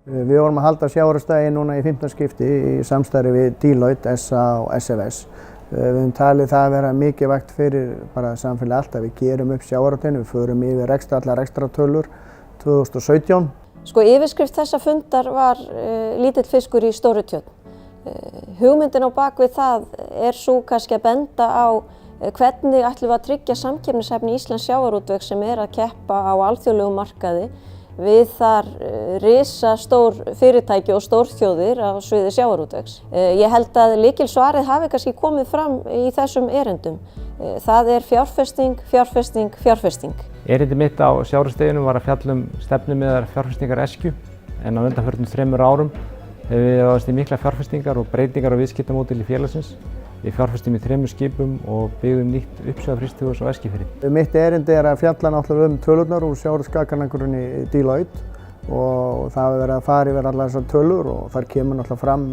Við vorum að halda sjávarútvegsdaginn núna í 15 skipti í samstarfi við Deloitte, SA og SFS. Við höfum talið það að vera mikilvægt fyrir bara samfélagið allt að við gerum upp sjávarútveginn, við förum yfir allar rekstratölur 2017. Yfirskrift þessa fundar var lítill fiskur í stóru tjörn. Hugmyndin á bak við það er svo kannski að benda á hvernig ætlum við að tryggja samkeppnishæfni Íslands sjávarútvegs sem er að keppa á alþjóðlegum markaði við þar risastór fyrirtæki og stórþjóðir á sviði sjávarútvegs. Ég held að lykilsvarið hafi kannski komið fram í þessum erindum. Það er fjárfesting, fjárfesting, fjárfesting. Erindi mitt á sjávarútvegsdeginum var að fjalla stefnumiðar fjárfestingar Eskju en á undanförnum 3 árum hefur við ráðist í miklar fjárfestingar og breytingar á viðskiptamódeli félagsins. Við fjárfestum í 3 skipum og byggðum nýtt uppsjávarfrystihús á Eskifirði. Mitt erindi er að fjalla náttúrulega tölurnar úr sjávarútvegsgagnagrunni Deloitte og það hefur verið að fara yfir allar þessar tölur og þar kemur náttúrulega fram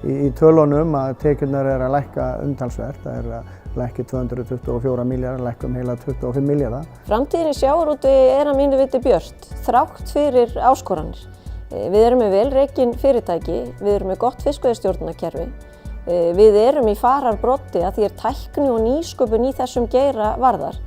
í tölunum að tekjurnar er að lækka umtalsvert. Það er að lækka 224 milljarðar, lækka heila 25 milljarðar. Framtíðin í sjávarútvegi er að mínu viti björt, þrátt fyrir áskoranir. Við erum með vel rekin fyrirtæki, við erum með gott fiskveiðistjórnarkerfi. Við erum í fararbroddi að því er tækni og nýsköpun í þessum geira varðar.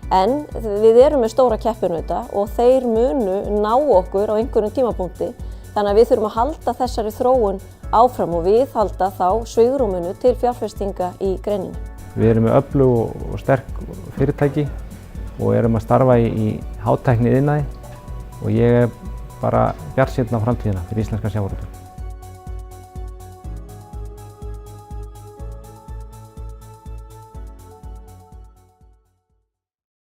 En við erum með stóra keppinauta og þeir munu ná okkur á einhverjum tímapunkti. Þannig að við þurfum að halda þessari þróun áfram og viðhalda þá svigrúminu til fjárfestinga í greininni. Við erum með öflug og sterk fyrirtæki og erum að starfa í hátækni iðnaði og ég er bara bjartsýnn á framtíðina fyrir íslenska sjávarútveg.